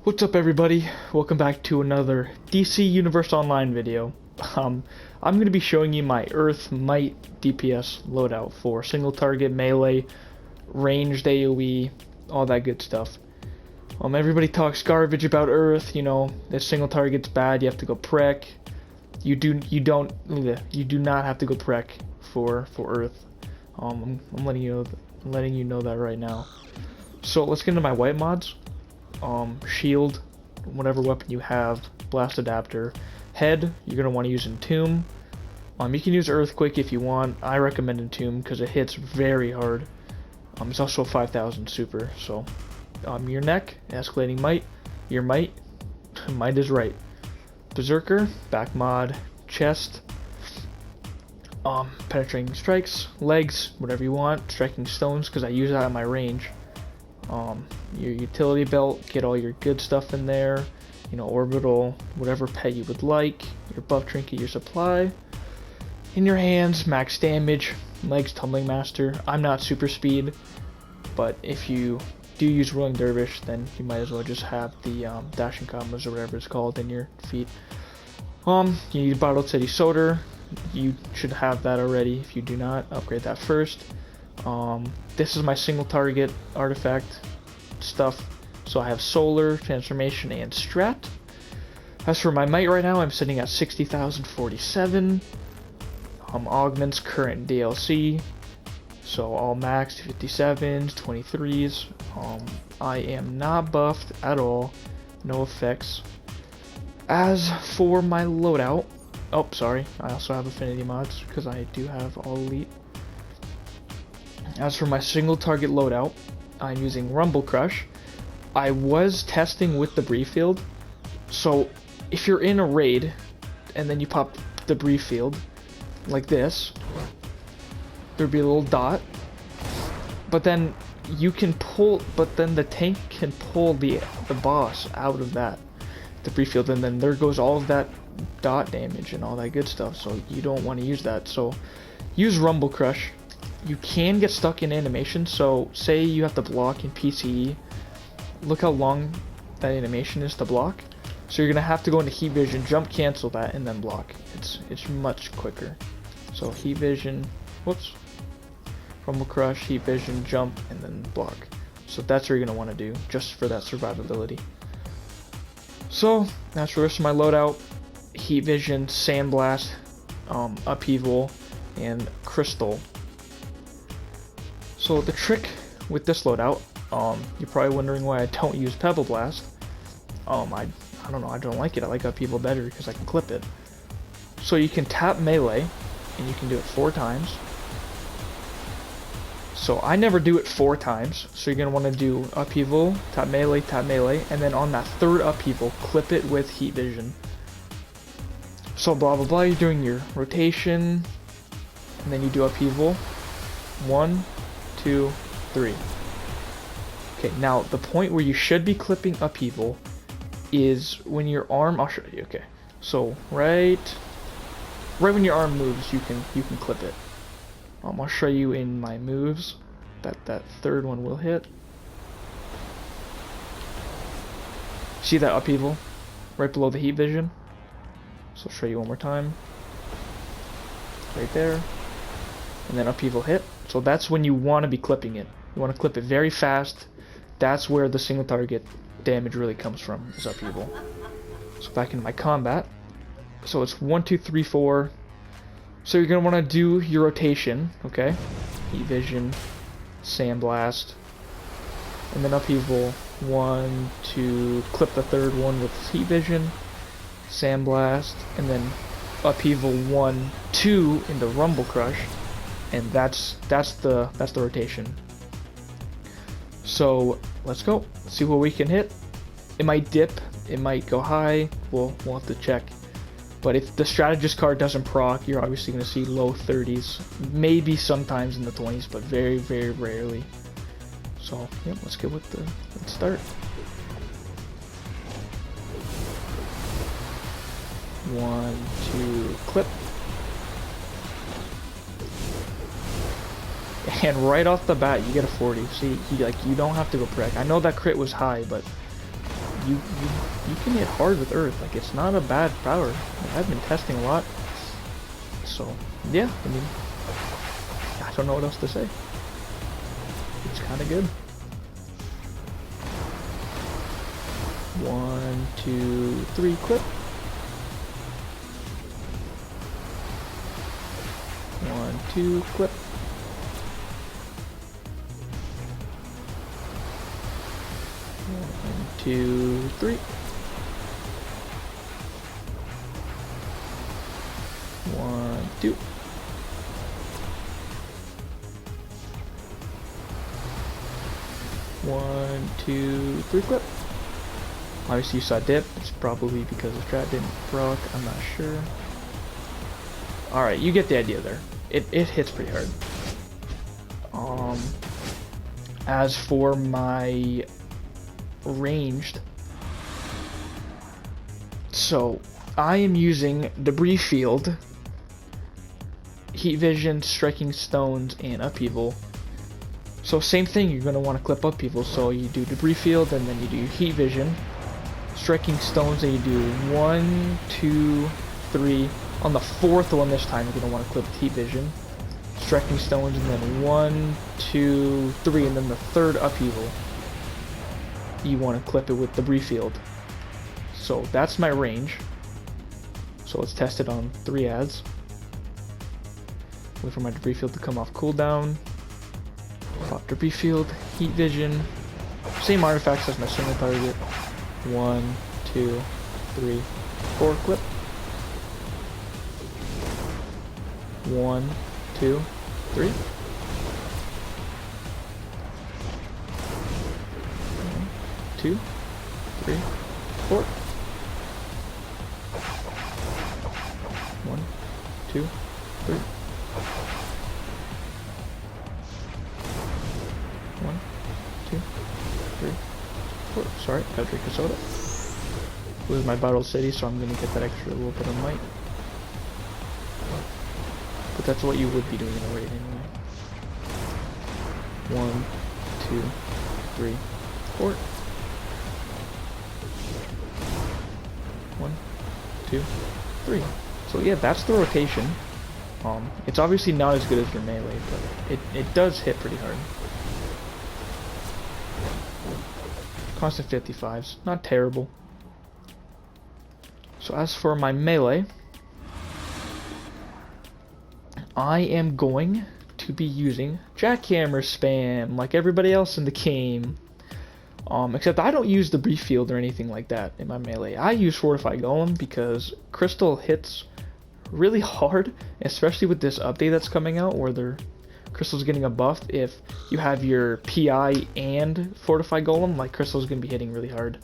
What's up, everybody? Welcome back to another DC Universe Online video. I'm going to be showing you my Earth Might DPS loadout for single target, melee, ranged AoE, all that good stuff. Everybody talks garbage about Earth, you know, if single target's bad, you have to go prec. You do not have to go prec for Earth. I'm letting you know that right now. So let's get into my white mods. Shield, whatever weapon you have, blast adapter, head, you're going to want to use Entomb. You can use Earthquake if you want. I recommend Entomb because it hits very hard. It's also a 5000 super, so your neck, escalating might, your might is right. Berserker, back mod, chest, penetrating strikes, legs, whatever you want, striking stones because I use that at my range. Your utility belt, get all your good stuff in there, you know, orbital, whatever pet you would like, your buff trinket, your supply, in your hands, max damage, legs, tumbling master. I'm not super speed, but if you do use rolling dervish, then you might as well just have the dashing combos or whatever it's called in your feet. You need bottled city soda. You should have that already. If you do not, upgrade that first. This is my single target artifact stuff, so I have solar, transformation, and strat. As for my might right now, I'm sitting at 60,047. Augments current DLC, so all maxed 57s, 23s. I am not buffed at all, no effects. As for my loadout, oh sorry, I also have affinity mods because I do have all elite. As for my single target loadout, I'm using Rumble Crush. I was testing with debris field, so if you're in a raid and then you pop debris field like this, there'd be a little dot, but then you can pull, but then the tank can pull the boss out of that debris field, and then there goes all of that dot damage and all that good stuff, so you don't want to use that. So use Rumble Crush. You can get stuck in animation, so say you have to block in PCE, look how long that animation is to block, so you're gonna have to go into heat vision, jump cancel that, and then block. It's much quicker. So heat vision, whoops, Rumble Crush, heat vision, jump, and then block. So that's what you're gonna want to do just for that survivability. So that's the rest of my loadout: heat vision, sandblast, upheaval, and crystal. So the trick with this loadout, you're probably wondering why I don't use Pebble Blast. I don't know, I don't like it. I like Upheaval better because I can clip it. So you can tap melee, and you can do it 4 times. So I never do it 4 times, so you're going to want to do Upheaval, tap melee, and then on that third Upheaval, clip it with Heat Vision. So blah blah blah, you're doing your rotation, and then you do Upheaval. 1, 2, 3. Okay, now the point where you should be clipping upheaval is when your arm, I'll show you. Okay, so right when your arm moves, you can clip it. I'll show you in my moves that third one will hit. See that upheaval right below the heat vision? So I'll show you one more time. Right there, and then upheaval hit. So that's when you want to be clipping it. You want to clip it very fast. That's where the single target damage really comes from, is upheaval. So back into my combat. So it's 1, 2, 3, 4. So you're going to want to do your rotation, okay? Heat vision, sandblast, and then upheaval. 1, 2, clip the third one with heat vision, sandblast, and then upheaval 1, 2 into Rumble Crush. And that's the rotation. So let's go. Let's see what we can hit. It might dip, it might go high. We'll have to check. But if the strategist card doesn't proc, you're obviously going to see low 30s, maybe sometimes in the 20s, but very, very rarely. So yeah, let's start. 1, 2, clip. And right off the bat, you get a 40. See, you don't have to go prec. I know that crit was high, but you can hit hard with Earth. Like, it's not a bad power. Like, I've been testing a lot. So, yeah, I mean, I don't know what else to say. It's kind of good. 1, 2, 3, clip. 1, 2, clip. 1, 2, 3. 1, 2. 1, 2, 3, clip. Obviously you saw dip. It's probably because the strat didn't proc. I'm not sure. Alright, you get the idea there. It hits pretty hard. As for my ranged, so I am using debris field, heat vision, striking stones, and upheaval. So same thing, you're going to want to clip upheaval. So you do debris field, and then you do heat vision, striking stones, and you do 1, 2, 3. On the fourth one this time, you're going to want to clip heat vision, striking stones, and then 1, 2, 3, and then the third upheaval, you want to clip it with debris field. So that's my range. So let's test it on 3 ads. Wait for my debris field to come off cooldown. Pop debris field, heat vision, same artifacts as my single target. 1, 2, 3, 4, clip. 1, 2, 3. 1, 2, 3, 4. 1, 2, 3. 1, 2, 3, 4. Sorry, gotta drink a soda. This is my Battle City, so I'm gonna get that extra little bit of might. But that's what you would be doing in a raid anyway. 1, 2, 3, 4. 1, 2, 3. So yeah, that's the rotation. It's obviously not as good as your melee, but it does hit pretty hard. Constant 55s, not terrible. So as for my melee, I am going to be using jackhammer spam like everybody else in the game. Except I don't use the brief field or anything like that in my melee. I use Fortify Golem because Crystal hits really hard, especially with this update that's coming out where Crystal's getting a buff. If you have your PI and Fortify Golem, like Crystal's gonna be hitting really hard.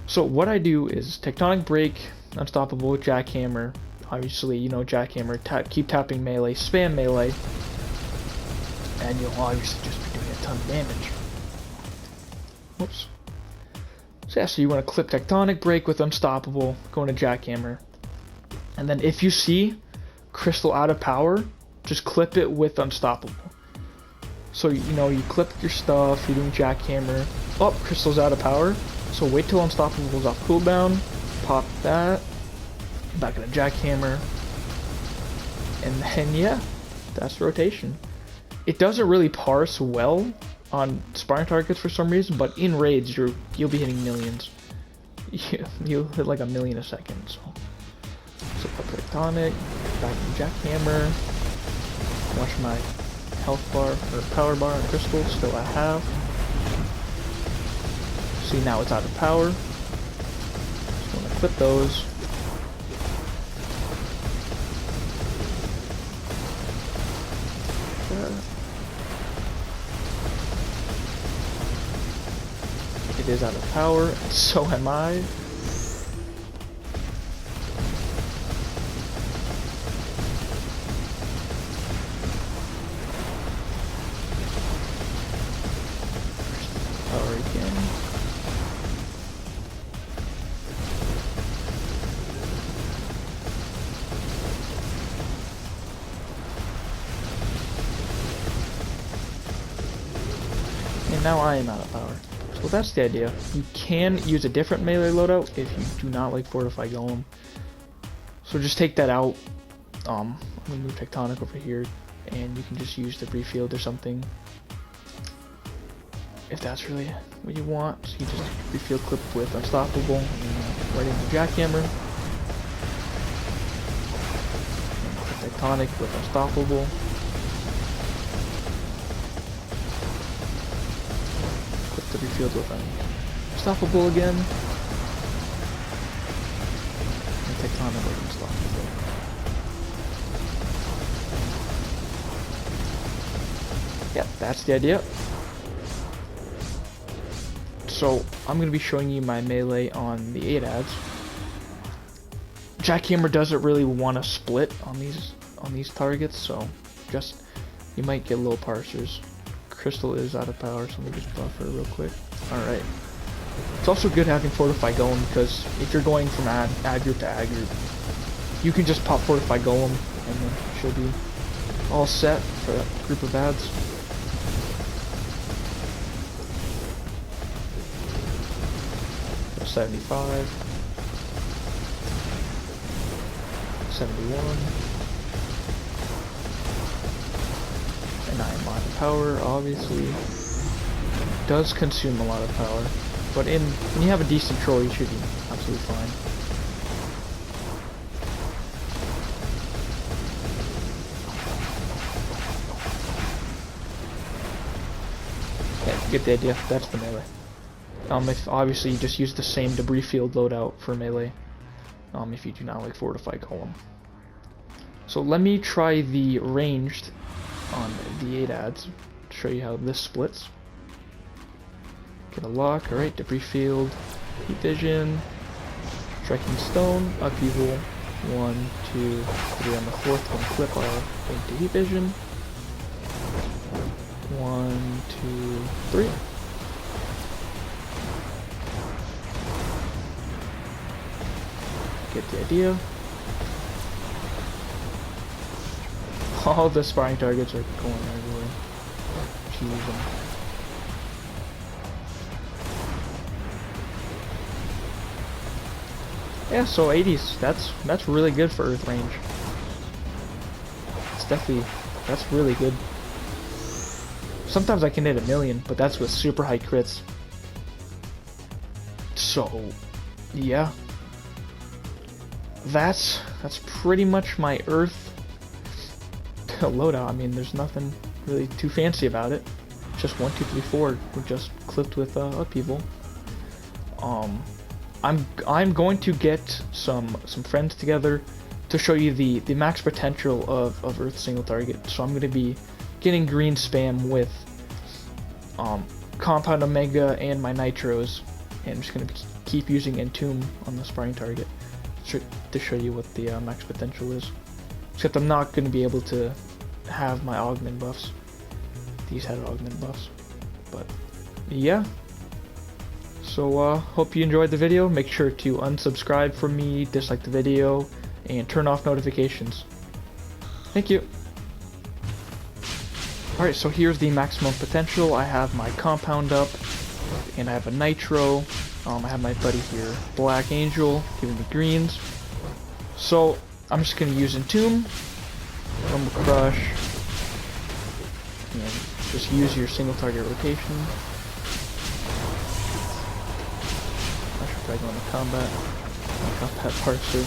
So what I do is Tectonic Break, Unstoppable, Jackhammer. Obviously, you know, Jackhammer, keep tapping melee, spam melee, and you'll obviously just be doing a ton of damage. Whoops. So yeah, so you want to clip Tectonic Break with Unstoppable, go into Jackhammer, and then if you see Crystal out of power, just clip it with Unstoppable. So, you know, you clip your stuff, you're doing Jackhammer, oh, Crystal's out of power, so wait till Unstoppable goes off cooldown, pop that, back in a Jackhammer, and then yeah, that's rotation. It doesn't really parse well on sparring targets for some reason, but in raids you'll be hitting millions. You'll hit like a million a second. So pop Tectonic, back in Jackhammer, watch my health bar or power bar on Crystal, still at half. See, now it's out of power. Just want to clip those. It is out of power, and so am I. Power again. And now I am out of power. So that's the idea. You can use a different melee loadout if you do not like Fortify Golem. So just take that out. I'm gonna move Tectonic over here, and you can just use Debris Field or something. If that's really what you want, so you just Debris Field clip with Unstoppable, and right into Jackhammer. And clip Tectonic with Unstoppable. Clip Debris Field with Unstoppable again. And Tectonic with Unstoppable. Yeah, that's the idea. So I'm going to be showing you my melee on the 8 ads. Jackhammer doesn't really want to split on these targets, so just you might get low parsers. Crystal is out of power, so let me just buffer real quick. Alright. It's also good having Fortify Golem, because if you're going from ad group to ad group, you can just pop Fortify Golem and then she'll be all set for that group of ads. So 75, 71, and I am out of power, obviously. Does consume a lot of power, but when you have a decent troll, you should be absolutely fine. Yeah, you get the idea. That's the melee. If obviously you just use the same Debris Field loadout for melee, if you do not like Fortify Golem. So let me try the ranged on the 8 ads to show you how this splits. Get a lock, alright, Debris Field, Heat Vision, Striking Stone, Upheaval, 1, 2, 3 on the 4th one, clip into Heat Vision, 1, 2, 3. Get the idea. All the sparring targets are going everywhere. Jeez. Yeah, so 80s. That's really good for Earth range. It's definitely that's really good. Sometimes I can hit 1,000,000, but that's with super high crits. So, yeah. That's pretty much my Earth loadout. I mean, there's nothing really too fancy about it. Just 1, 2, 3, 4. We're just clipped with Upheaval. I'm going to get some friends together to show you the max potential of Earth single target. So I'm going to be getting green spam with Compound Omega and my Nitros, and I'm just going to keep using Entomb on the sparring target to show you what the max potential is. Except I'm not going to be able to have my augment buffs. These had augment buffs. But yeah. So hope you enjoyed the video. Make sure to unsubscribe from me, dislike the video, and turn off notifications. Thank you. Alright, so here's the maximum potential. I have my compound up, and I have a nitro. I have my buddy here, Black Angel, giving me greens. So I'm just going to use Entomb, Rumble Crush, and just use your single target rotation. I should probably go into combat parser.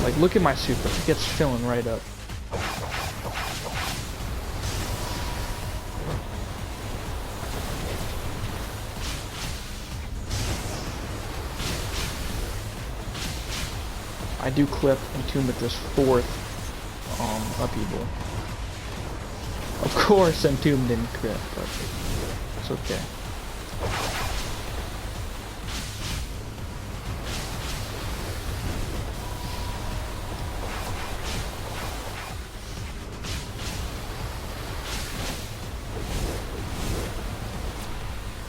Like, look at my super, it gets filling right up. I do clip Entomb with this 4th Upheaval. Of course Entomb didn't crit, but it's okay.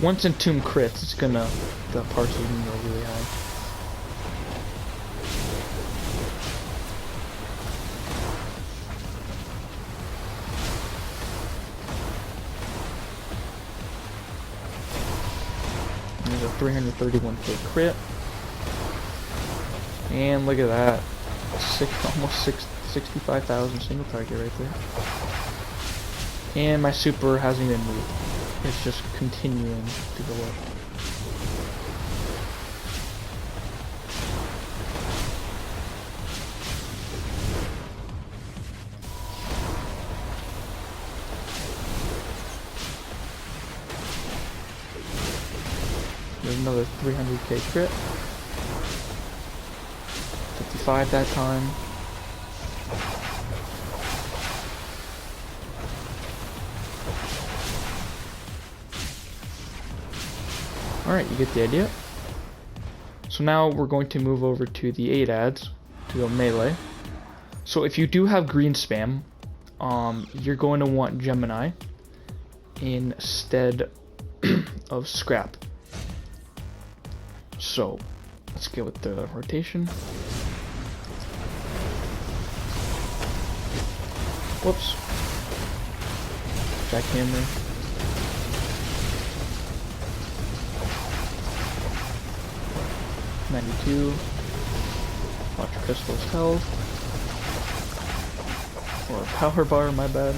Once Entomb crits, it's gonna, the parts are gonna go really high. is a 331k crit. And look at that. Almost 65,000 single target right there. And my super hasn't even moved. It's just continuing to go up. There's another 300k crit. 55 that time. Alright, you get the idea. So now we're going to move over to the 8 ads to go melee. So if you do have green spam, you're going to want Gemini instead of Scrap. So let's get with the rotation. Whoops. Jackhammer. $92. Watch Crystal's health. Or power bar, my bad.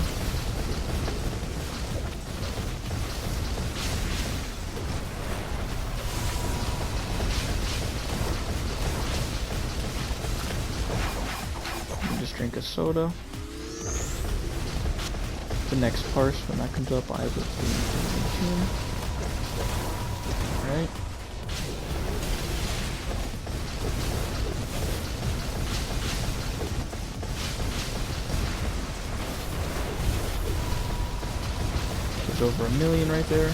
Just drink a soda. The next parse, when that comes up, I will be Alright. There's over 1 million right there.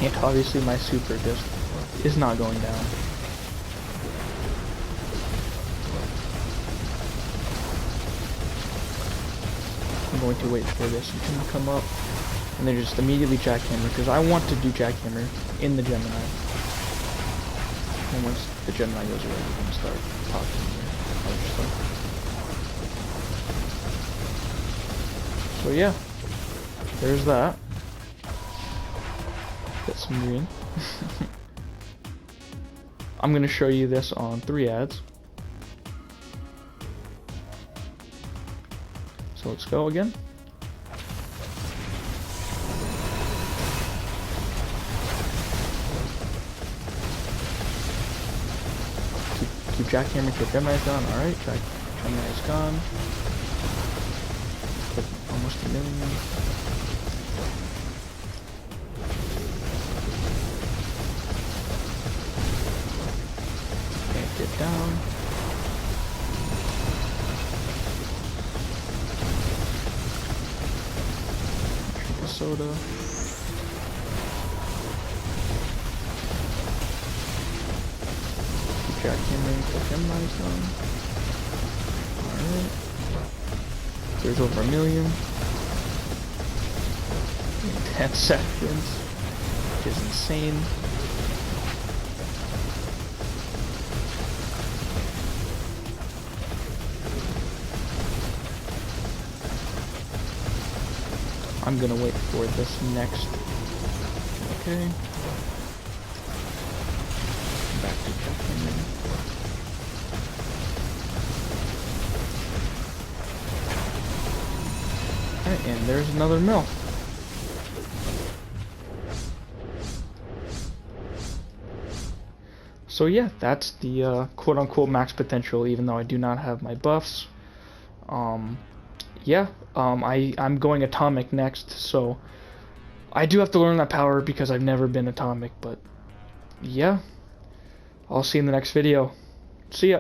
And obviously my super just is not going down. I'm going to wait for this to come up and then just immediately jackhammer because I want to do jackhammer in the Gemini. And once the Gemini goes away, we can start talking other stuff. So yeah, there's that. Get some green. I'm gonna show you this on 3 ads. So let's go again. Keep jackhammering till Gemini's gone. Alright, Gemini's gone. Put almost 1 million. Can't get down. Soda. Keep jackhammering till Gemini's done. Alright. There's over 1 million. In 10 seconds. Which is insane. I'm gonna wait for this next. Okay. Back to checking. Alright, and there's another mill. So yeah, that's the quote-unquote max potential, even though I do not have my buffs. Yeah, I'm going atomic next, so I do have to learn that power because I've never been atomic, but yeah, I'll see you in the next video. See ya.